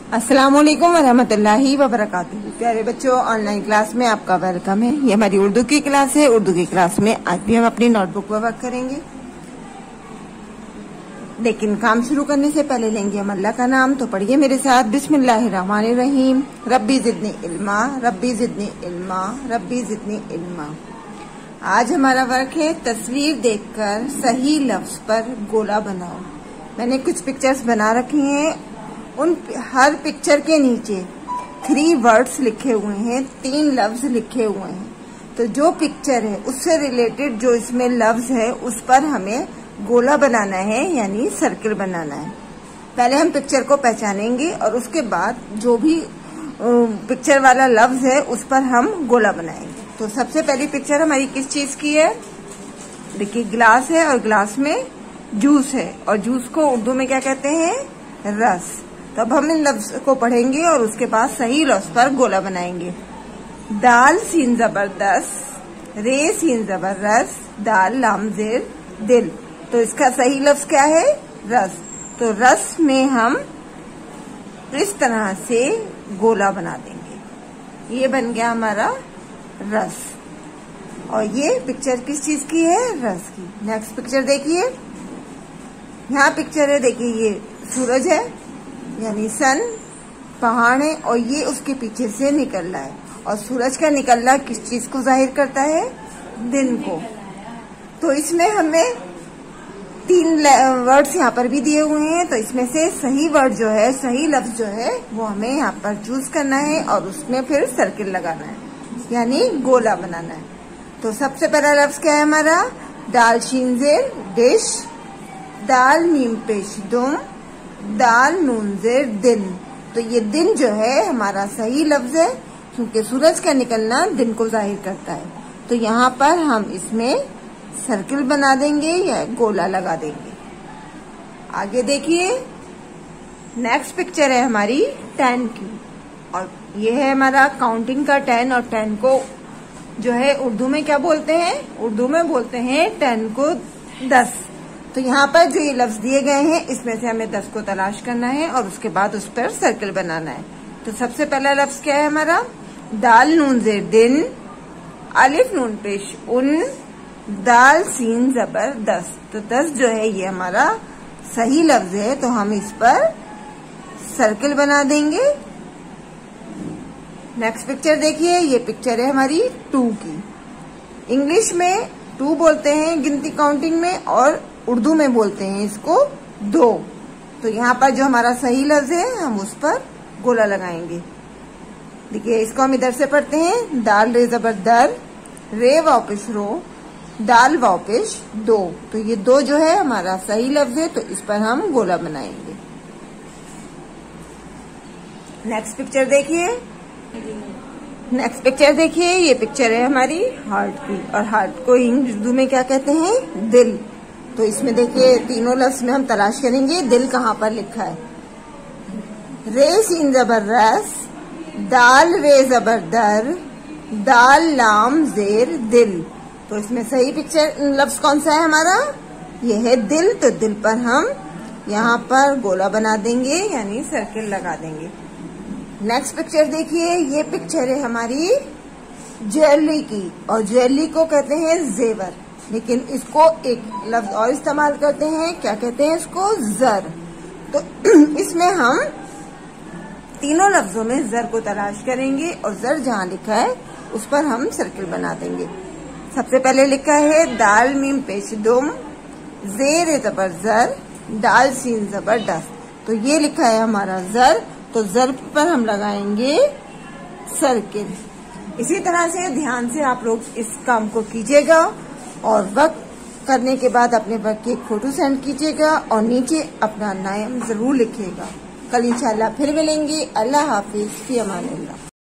अस्सलाम वालेकुम वरहमतुल्लाहि वबरकातुहू। प्यारे बच्चों, ऑनलाइन क्लास में आपका वेलकम है। ये हमारी उर्दू की क्लास है। उर्दू की क्लास में आज भी हम अपनी नोटबुक पर वर्क करेंगे, लेकिन काम शुरू करने से पहले लेंगे हम अल्लाह का नाम। तो पढ़िए मेरे साथ, बिस्मिल्लाहिर्रहमानिर्रहीम। रब्बी जिदनी इल्मा, रब्बी जिदनी इल्मा, रब्बी जिदनी इल्मा। आज हमारा वर्क है तस्वीर देखकर सही लफ्ज पर गोला बनाओ। मैंने कुछ पिक्चर्स बना रखी हैं। उन हर पिक्चर के नीचे 3 वर्ड्स लिखे हुए हैं, 3 लफ्ज लिखे हुए हैं। तो जो पिक्चर है उससे रिलेटेड जो इसमें लफ्ज है उस पर हमें गोला बनाना है, यानी सर्किल बनाना है। पहले हम पिक्चर को पहचानेंगे और उसके बाद जो भी पिक्चर वाला लफ्ज है उस पर हम गोला बनाएंगे। तो सबसे पहली पिक्चर हमारी किस चीज की है? देखिए, ग्लास है और ग्लास में जूस है, और जूस को उर्दू में क्या कहते हैं? रस। तो अब हम इन लफ्ज को पढ़ेंगे और उसके बाद सही लफ्ज पर गोला बनाएंगे। दाल सीन जबरदस्त, रे सीन जबरदस्त, दाल लाम जेर दिल। तो इसका सही लफ्ज क्या है? रस। तो रस में हम इस तरह से गोला बना देंगे। ये बन गया हमारा रस। और ये पिक्चर किस चीज की है? रस की। नेक्स्ट पिक्चर देखिए, यहाँ पिक्चर है। देखिए, ये सूरज है यानी सन, पहाड़ है, और ये उसके पीछे से निकल रहा है। और सूरज का निकलना किस चीज को जाहिर करता है? दिन को। तो इसमें हमें 3 वर्ड्स यहाँ पर भी दिए हुए हैं। तो इसमें से सही वर्ड जो है, सही लफ्ज जो है, वो हमें यहाँ पर चूज करना है और उसमें फिर सर्किल लगाना है, यानी गोला बनाना है। तो सबसे पहला लफ्ज क्या है हमारा? दाल शीन जेर डिश, दाल मीम पेश दुम, दाल नून जेर दिन। तो ये दिन जो है हमारा सही लफ्ज है, क्योंकि सूरज का निकलना दिन को जाहिर करता है। तो यहाँ पर हम इसमें सर्किल बना देंगे या गोला लगा देंगे। आगे देखिए, नेक्स्ट पिक्चर है हमारी 10 की, और ये है हमारा काउंटिंग का 10। और 10 को जो है उर्दू में क्या बोलते हैं? उर्दू में बोलते हैं 10 को 10। तो यहाँ पर जो ये लफ्ज दिए गए हैं इसमें से हमें 10 को तलाश करना है और उसके बाद उस पर सर्किल बनाना है। तो सबसे पहला लफ्ज क्या है हमारा? दाल नून जेर दिन, अलिफ नून पेश उन, दाल सीन जबर 10। तो 10 जो है ये हमारा सही लफ्ज है, तो हम इस पर सर्किल बना देंगे। नेक्स्ट पिक्चर देखिए, ये पिक्चर है हमारी 2 की। इंग्लिश में 2 बोलते हैं गिनती काउंटिंग में, और उर्दू में बोलते हैं इसको 2। तो यहाँ पर जो हमारा सही लफ्ज है हम उस पर गोला लगाएंगे। देखिए, इसको हम इधर से पढ़ते हैं। दाल रे जबर दर, रे वापिश रो, दाल वापिश 2। तो ये 2 जो है हमारा सही लफ्ज है, तो इस पर हम गोला बनाएंगे। नेक्स्ट पिक्चर देखिए, ये पिक्चर है हमारी हार्ट की, और हार्ट को उर्दू में क्या कहते हैं? दिल। तो इसमें देखिए, तीनों लफ्ज में हम तलाश करेंगे दिल कहाँ पर लिखा है। रे सीन जबर रस, दाल रे जबर दर, दाल लाम जेर दिल। तो इसमें सही पिक्चर लफ्ज कौन सा है हमारा? ये है दिल। तो दिल पर हम यहाँ पर गोला बना देंगे, यानी सर्किल लगा देंगे। नेक्स्ट पिक्चर देखिए, ये पिक्चर है हमारी ज्वेलरी की, और ज्वेलरी को कहते हैं जेवर, लेकिन इसको एक लफ्ज और इस्तेमाल करते हैं। क्या कहते हैं इसको? जर। तो इसमें हम तीनों लफ्जों में जर को तलाश करेंगे, और जर जहाँ लिखा है उस पर हम सर्किल बना देंगे। सबसे पहले लिखा है दाल मीम पेश दुम, जेर जबर जर, दाल सीन जबरदस्त। तो ये लिखा है हमारा जर, तो जर पर हम लगाएंगे सर्किल। इसी तरह से ध्यान से आप लोग इस काम को कीजिएगा, और वर्क करने के बाद अपने वर्क की एक फोटो सेंड कीजिएगा और नीचे अपना नाम जरूर लिखिएगा। कल इंशाल्लाह फिर मिलेंगे। अल्लाह हाफिज, फी अमानिल्लाह।